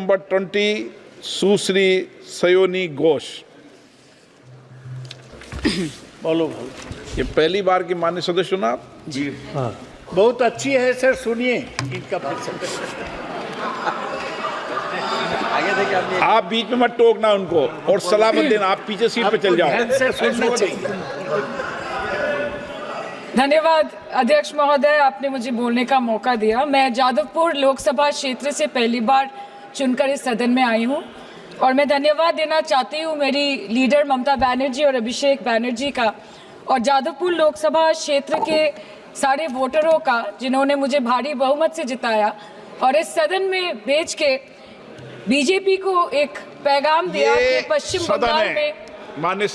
Number 20 सुश्री सयोनी घोष। बोलो। ये पहली बार की मान्य सदस्य ना आप? जी हाँ, बहुत अच्छी है सर, सुनिए इनका आप बीच में मत टोकना उनको और सलाह मत देना, आप पीछे सीट पे चल जाओ। सुनना चाहिए। धन्यवाद अध्यक्ष महोदय, आपने मुझे बोलने का मौका दिया। मैं जादवपुर लोकसभा क्षेत्र से पहली बार चुनकर इस सदन में आई हूं और मैं धन्यवाद देना चाहती हूं मेरी लीडर ममता बनर्जी और अभिषेक बनर्जी का और जादवपुर लोकसभा क्षेत्र के सारे वोटरों का जिन्होंने मुझे भारी बहुमत से जिताया और इस सदन में भेज के बीजेपी को एक पैगाम दिया कि पश्चिम बंगाल में मान्य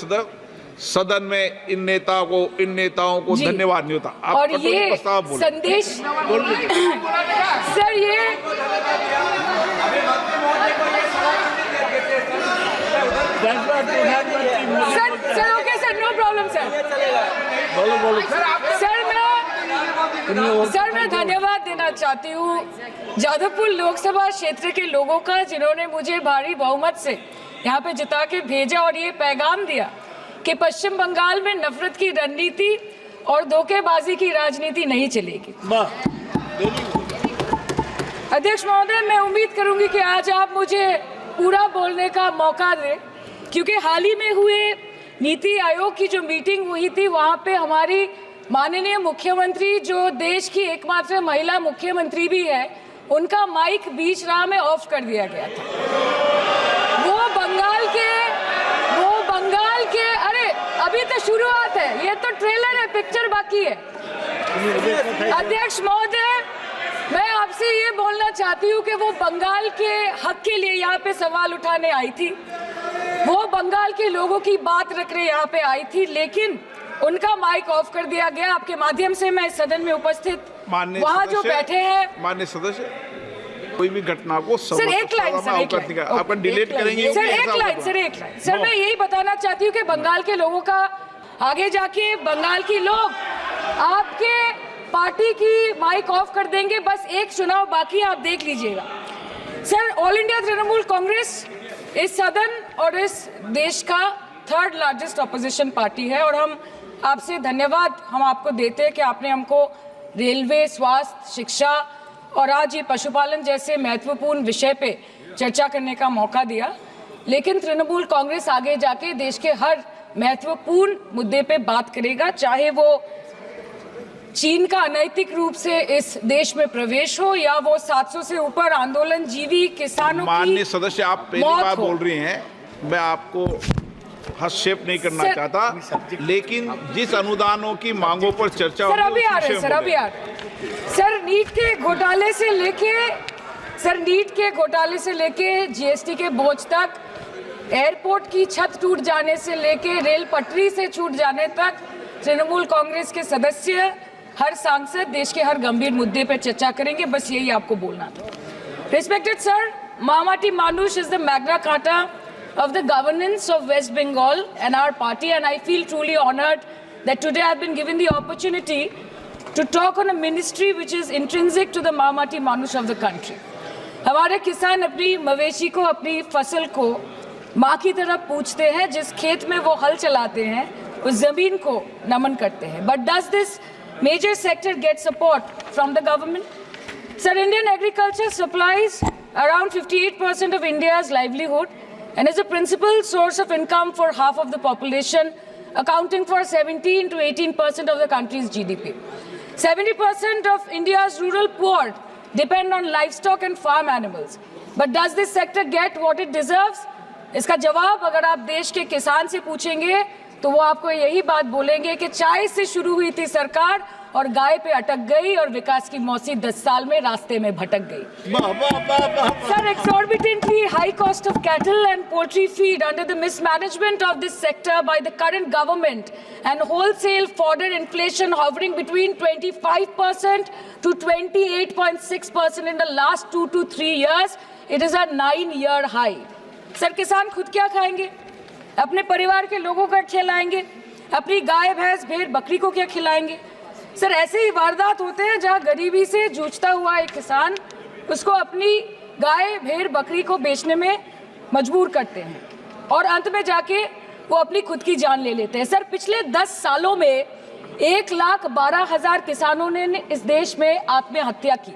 सदन में इन नेताओं को धन्यवाद नहीं होता। आप और ये संदेश सर, ये sir okay sir, no problem sir. Sir मैं धन्यवाद देना चाहती हूँ जादवपुर लोकसभा क्षेत्र के लोगों का जिन्होंने मुझे भारी बहुमत से यहाँ पे जिता के भेजा और ये पैगाम दिया कि पश्चिम बंगाल में नफरत की रणनीति और धोखेबाजी की राजनीति नहीं चलेगी। अध्यक्ष महोदय, मैं उम्मीद करूंगी कि आज आप मुझे पूरा बोलने का मौका दें, क्योंकि हाल ही में हुए नीति आयोग की जो मीटिंग हुई थी वहां पे हमारी माननीय मुख्यमंत्री, जो देश की एकमात्र महिला मुख्यमंत्री भी है, उनका माइक बीच राह में ऑफ कर दिया गया था। वो बंगाल के अरे अभी तो शुरुआत है, ये तो ट्रेलर है, पिक्चर बाकी है। अध्यक्ष महोदय, मैं आपसे ये बोलना चाहती हूँ कि वो बंगाल के हक के लिए यहाँ पे सवाल उठाने आई थी, वो बंगाल के लोगों की बात रख रहे यहाँ पे आई थी, लेकिन उनका माइक ऑफ कर दिया गया। आपके माध्यम से मैं सदन में उपस्थित वहाँ जो बैठे हैं माननीय सदस्य, कोई भी घटना को सर एक लाइन आपका डिलीट करेंगे सर, एक लाइन सर, मैं यही बताना चाहती हूँ कि बंगाल के लोगों का आगे जाके बंगाल की लोग आपके पार्टी की माइक ऑफ कर देंगे। बस एक चुनाव बाकी, आप देख लीजिएगा। Sir, all India Trinamool Congress इस सदन और इस देश का थर्ड लार्जेस्ट ऑपोजिशन पार्टी है और हम आपसे धन्यवाद हम आपको देते हैं कि आपने हमको रेलवे, स्वास्थ्य, शिक्षा और आज ये पशुपालन जैसे महत्वपूर्ण विषय पे चर्चा करने का मौका दिया। लेकिन तृणमूल कांग्रेस आगे जाके देश के हर महत्वपूर्ण मुद्दे पे बात करेगा, चाहे वो चीन का अनैतिक रूप से इस देश में प्रवेश हो या वो 700 से ऊपर आंदोलन जीवी किसानों की। माननीय सदस्य, आप पहली बार बोल रही हैं, मैं आपको हस्तक्षेप नहीं करना चाहता, लेकिन जिस अनुदानों की मांगों पर चर्चा सर अभी आ रहे हैं सर, नीट के घोटाले से लेके जीएसटी के बोझ तक, एयरपोर्ट की छत टूट जाने से लेके रेल पटरी से छूट जाने तक तृणमूल कांग्रेस के सदस्य, हर सांसद देश के हर गंभीर मुद्दे पर चर्चा करेंगे। बस यही आपको बोलना था। Respected sir, Mamati Manush is the Magna Carta of the governance of West Bengal and our party, and I feel truly honored that today I've been given the opportunity to talk on a ministry which is intrinsic to the Mamati Manush of the country. हमारे किसान अपनी मवेशी को, अपनी फसल को माँ की तरह पूछते हैं, जिस खेत में वो हल चलाते हैं उस जमीन को नमन करते हैं। But does this major sector get support from the government? Sir, Indian agriculture supplies around 58% of India's livelihood and is a principal source of income for half of the population, accounting for 17 to 18% of the country's GDP. 70% of India's rural poor depend on livestock and farm animals. But does this sector get what it deserves? इसका जवाब अगर आप देश के किसान से पूछेंगे तो वो आपको यही बात बोलेंगे कि चाय से शुरू हुई थी सरकार और गाय पे अटक गई और विकास की मौसी 10 साल में रास्ते में भटक गई। Sir, exorbitantly high cost of cattle and poultry feed under the mismanagement of this sector by the current government and wholesale fodder inflation hovering between 25% to 28.6% in the last 2 to 3 years, it is a 9-year high. Sir, किसान खुद क्या खाएंगे? अपने परिवार के लोगों का खिलाएंगे? अपनी गाय, भैंस, भेड़, बकरी को क्या खिलाएंगे? सर, ऐसे ही वारदात होते हैं जहां गरीबी से जूझता हुआ एक किसान उसको अपनी गाय भेड़ बकरी को बेचने में मजबूर करते हैं और अंत में जाके वो अपनी खुद की जान ले लेते हैं। सर, पिछले 10 सालों में 1,12,000 किसानों ने इस देश में आत्महत्या की।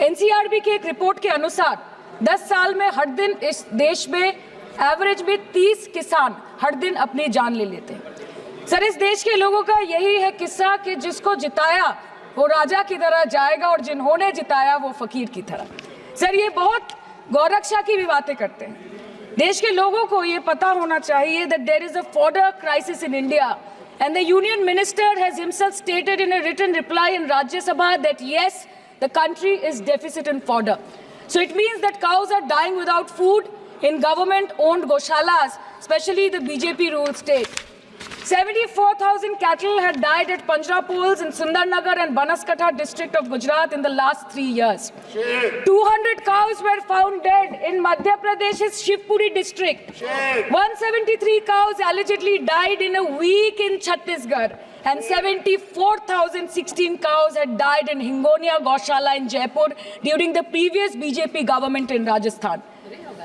एनसीआरबी की एक रिपोर्ट के अनुसार 10 साल में हर दिन इस देश में एवरेज में 30 किसान हर दिन अपनी जान ले लेते हैं। सर, इस देश के लोगों का यही है किस्सा कि जिसको जिताया वो राजा की तरह जाएगा और जिन्होंने जिताया वो फकीर की तरह। सर, ये बहुत गौरक्षा की भी बातें करते हैं। देश के लोगों को ये पता होना चाहिए that there is a fodder crisis in India and the union minister has himself stated in a written reply in Rajya Sabha that yes, the country is deficit in fodder. So it means that cows are dying without food in government-owned goshalas, especially the BJP-ruled state. 74,000 cattle had died at Panjrapols in Sundarnagar and Banaskantha district of Gujarat in the last 3 years. 200 cows were found dead in Madhya Pradesh's Shivpuri district. 173 cows allegedly died in a week in Chhattisgarh. And 74,016 cows had died in Hingonia Gaushala in Jaipur during the previous BJP government in Rajasthan.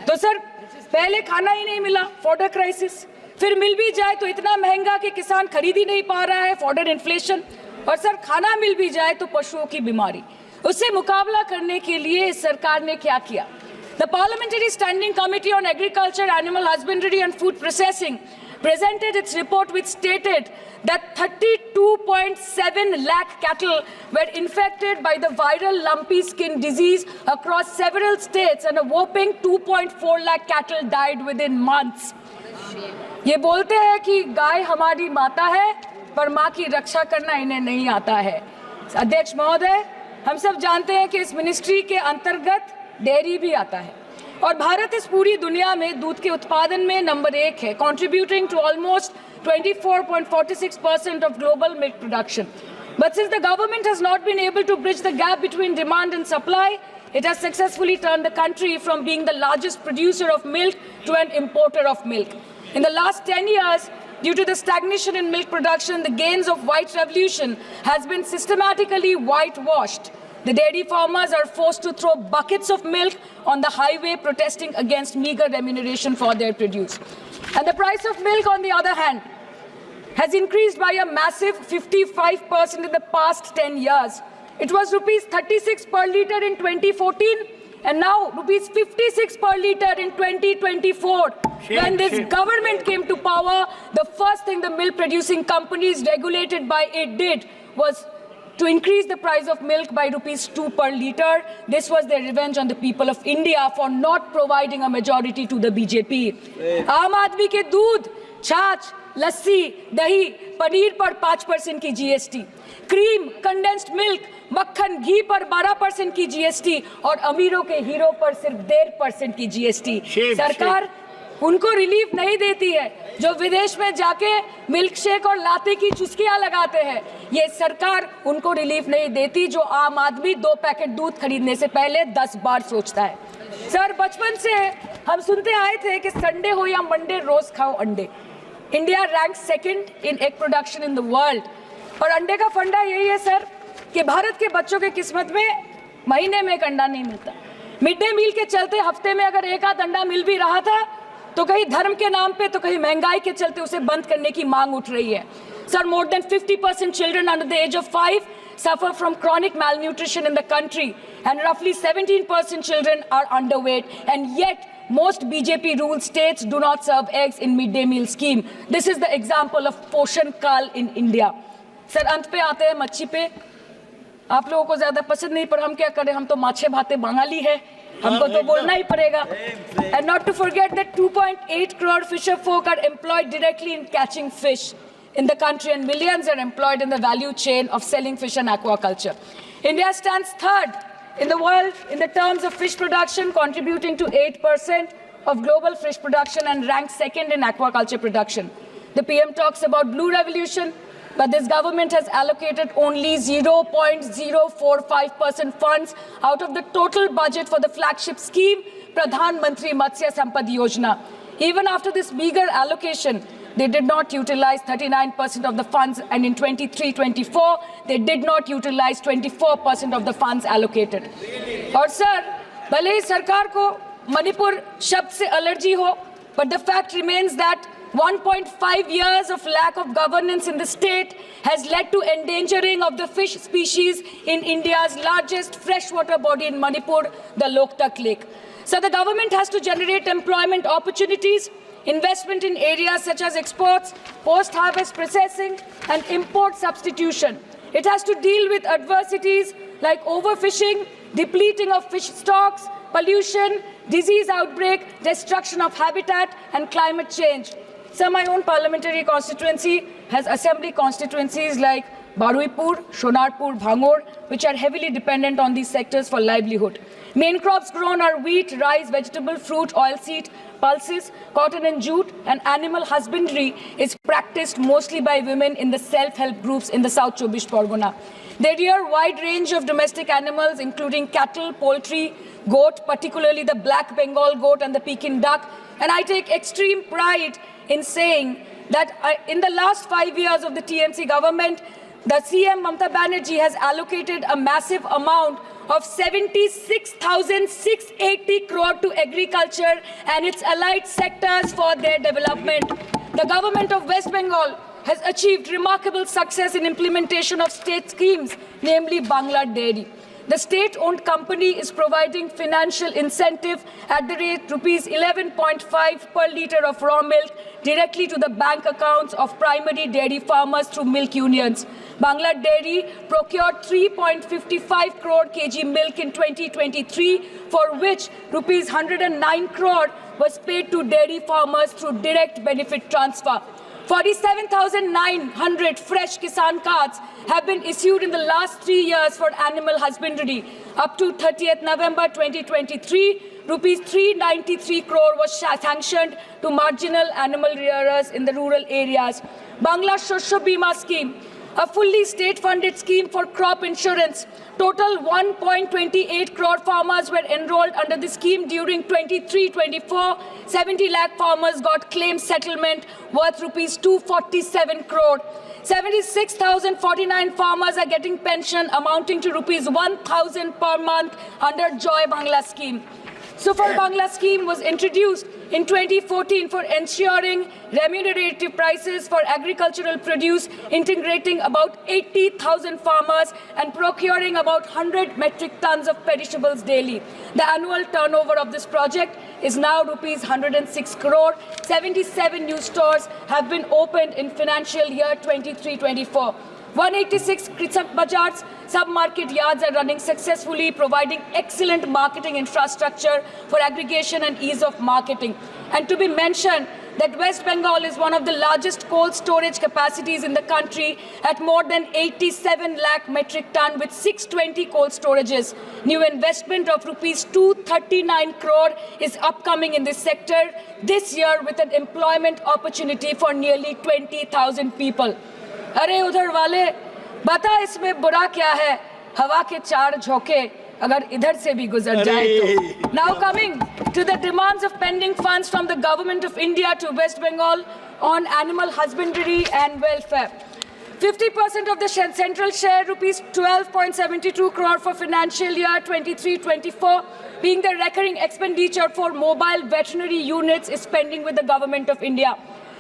तो sir, पहले खाना ही नहीं मिला, fodder crisis, फिर मिल भी जाए तो इतना महंगा कि किसान खरीद ही नहीं पा रहा है, फॉडर इन्फ्लेशन, और सर खाना मिल भी जाए तो पशुओं की बीमारी। उससे मुकाबला करने के लिए इस सरकार ने क्या किया? The Parliamentary Standing Committee on Agriculture, Animal Husbandry and Food Processing presented its report which stated that 32.7 lakh cattle were infected by the viral lumpy skin disease across several states and a whopping 2.4 lakh cattle died within months. ये बोलते हैं कि गाय हमारी माता है पर माँ की रक्षा करना इन्हें नहीं आता है। अध्यक्ष महोदय, हम सब जानते हैं कि इस मिनिस्ट्री के अंतर्गत डेयरी भी आता है और भारत इस पूरी दुनिया में दूध के उत्पादन में नंबर 1 है, contributing to almost 24.46% of global milk production. But since the government has not been able to bridge the gap between demand and supply, it has successfully turned the country from being the largest producer of milk to an importer of milk. In the last 10 years, due to the stagnation in milk production, the gains of white revolution has been systematically whitewashed. The dairy farmers are forced to throw buckets of milk on the highway protesting against meager remuneration for their produce. And the price of milk, on the other hand, has increased by a massive 55% in the past 10 years. It was rupees 36 per litre in 2014 and now rupees 56 per litre in 2024. When this government came to power, the first thing the milk producing companies regulated by it did was to increase the price of milk by rupees 2 per litre. This was their revenge on the people of India for not providing a majority to the BJP. आम आदमी के दूध, छाछ, लस्सी, दही, पनीर पर 5% की GST, cream, condensed milk, मक्खन, घी पर 12% की GST और अमीरों के हीरो पर सिर्फ 1.5% की GST। सरकार उनको रिलीफ नहीं देती है जो विदेश में जाके मिल्क शेक और लाते की चुस्कियां लगाते हैं। ये सरकार उनको रिलीफ नहीं देती जो आम आदमी 2 पैकेट दूध खरीदने से पहले 10 बार सोचता है। सर, बचपन से हम सुनते आए थे कि संडे हो या मंडे रोज खाओ अंडे। India rank 2nd in egg production in the world और अंडे का फंडा यही है सर कि भारत के बच्चों के किस्मत में महीने में एक अंडा नहीं मिलता। मिड डे मील के चलते हफ्ते में अगर एक आध अंडा मिल भी रहा था तो कहीं धर्म के नाम पे तो कहीं महंगाई के चलते उसे बंद करने की मांग उठ रही है। Sir, more than 50% children under the age of 5 suffer from chronic malnutrition in the country and roughly 17% children are underweight, and yet most BJP ruled states do not serve eggs in midday meal scheme. This is the example of Poshan Kal in India. Sir, अंत पे आते हैं मच्छी पे। आप लोगों को ज्यादा पसंद नहीं पर हम क्या करें, हम तो माछे भाते बंगाली है, हमको तो बोलना ही पड़ेगा। And not to forget that 2.8 crore fisher folk are employed directly in catching fish in the country and millions are employed in the value chain of selling fish and aquaculture. India stands 3rd in the world in the terms of fish production, contributing to 8% of global fish production and ranks 2nd in aquaculture production. The PM talks about blue revolution, but this government has allocated only 0.045% funds out of the total budget for the flagship scheme, Pradhan Mantri Matsya Sampad Yojana. Even after this meager allocation, they did not utilize 39% of the funds, and in 23-24, they did not utilize 24% of the funds allocated. और sir, भले ही सरकार को मणिपुर शब्द से allergy हो, but the fact remains that 1.5 years of lack of governance in the state has led to endangering of the fish species in India's largest freshwater body in Manipur, the Loktak Lake. So the government has to generate employment opportunities, investment in areas such as exports, post-harvest processing, and import substitution. It has to deal with adversities like overfishing, depleting of fish stocks, pollution, disease outbreak, destruction of habitat, and climate change. So my own parliamentary constituency has assembly constituencies like Baruipur, Shonarpur, Bhangor, which are heavily dependent on these sectors for livelihood. Main crops grown are wheat, rice, vegetable, fruit, oilseed, pulses, cotton and jute, and animal husbandry is practiced mostly by women in the self-help groups in the South Chobbish Pargona. They rear a wide range of domestic animals, including cattle, poultry, goat, particularly the black Bengal goat and the Pekin duck. And I take extreme pride in saying that in the last 5 years of the TMC government, the CM Mamata Banerjee has allocated a massive amount of 76,680 crore to agriculture and its allied sectors for their development. The government of West Bengal has achieved remarkable success in implementation of state schemes, namely Bangla Dairy. The state-owned company is providing financial incentive at the rate rupees 11.5 per litre of raw milk directly to the bank accounts of primary dairy farmers through milk unions. Bangla Dairy procured 3.55 crore kg milk in 2023, for which rupees 109 crore was paid to dairy farmers through direct benefit transfer. 47,900 fresh Kisan cards have been issued in the last 3 years for animal husbandry. Up to 30th November 2023, rupees 393 crore was sanctioned to marginal animal rearers in the rural areas. Bangla Shosho Bima scheme, a fully state-funded scheme for crop insurance. Total 1.28 crore farmers were enrolled under the scheme during 23-24. 70 lakh farmers got claim settlement worth rupees 247 crore. 76,049 farmers are getting pension amounting to rupees 1,000 per month under Joy Bangla scheme. Super Bangla scheme was introduced in 2014 for ensuring remunerative prices for agricultural produce, integrating about 80,000 farmers and procuring about 100 metric tons of perishables daily. The annual turnover of this project is now rupees 106 crore. 77 new stores have been opened in financial year 23-24. 186 Krisak Bazars sub-market yards are running successfully, providing excellent marketing infrastructure for aggregation and ease of marketing. And to be mentioned that West Bengal is one of the largest cold storage capacities in the country at more than 87 lakh metric ton with 620 cold storages. New investment of rupees 239 crore is upcoming in this sector this year with an employment opportunity for nearly 20,000 people. अरे उधर वाले बता इसमें बुरा क्या है, हवा के चार झोंके अगर इधर से भी गुजर जाए तो. Now coming to the demands of pending funds from the government of India to West Bengal on animal husbandry and welfare. 50% of the central share, rupees 12.72 crore for financial year 23-24, being the recurring expenditure for mobile veterinary units is pending with the government of India.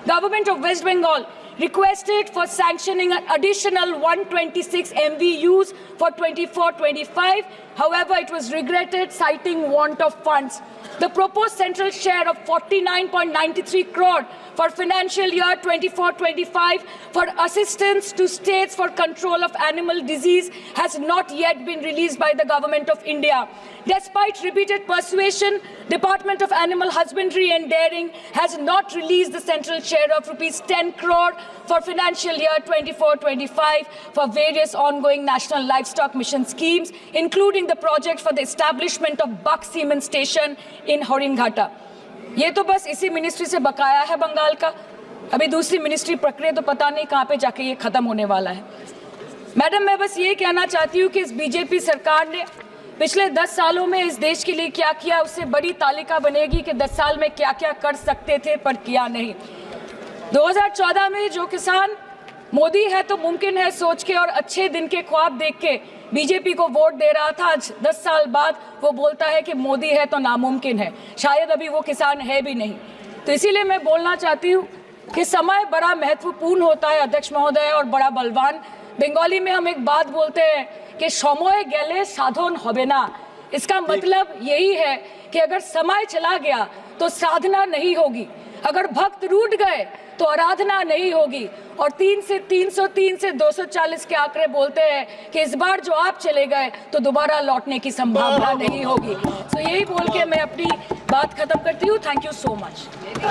Government of West Bengal requested for sanctioning an additional 126 MVUs for 24-25. However, it was regretted, citing want of funds. The proposed central share of 49.93 crore for financial year 24-25 for assistance to states for control of animal disease has not yet been released by the government of India. Despite repeated persuasion, Department of Animal Husbandry and Dairying has not released the central share of rupees 10 crore for financial year 24-25 for various ongoing national livestock mission schemes, including the project for the establishment of Buck Semen Station in Horinghata. ये तो बस इसी ministry से बकाया है बंगाल का. अभी दूसरी मिनिस्ट्री प्रक्रिया तो पता नहीं कहाँ पे जाके ये खत्म होने वाला है. मैडम, मैं बस ये कहना चाहती हूँ कि इस बीजेपी सरकार ने पिछले 10 सालों में इस देश के लिए क्या किया, उससे बड़ी तालिका बनेगी कि 10 साल में क्या क्या कर सकते थे पर किया नहीं. 2014 में जो किसान मोदी है तो मुमकिन है सोच के और अच्छे दिन के ख्वाब देख के बीजेपी को वोट दे रहा था, आज 10 साल बाद वो बोलता है कि मोदी है तो नामुमकिन है। शायद अभी वो किसान है भी नहीं। तो इसीलिए मैं बोलना चाहती हूँ कि समय बड़ा महत्वपूर्ण होता है अध्यक्ष महोदय, और बड़ा बलवान। बंगाली में हम एक बात बोलते हैं कि समय गेले साधन होबे ना। इसका मतलब यही है कि अगर समय चला गया तो साधना नहीं होगी, अगर भक्त रूठ गए तो आराधना नहीं होगी। और 3 से 303 से 240 के आंकड़े बोलते हैं कि इस बार जो आप चले गए तो दोबारा लौटने की संभावना नहीं होगी। तो यही बोल के मैं अपनी बात खत्म करती हूँ। Thank you so much.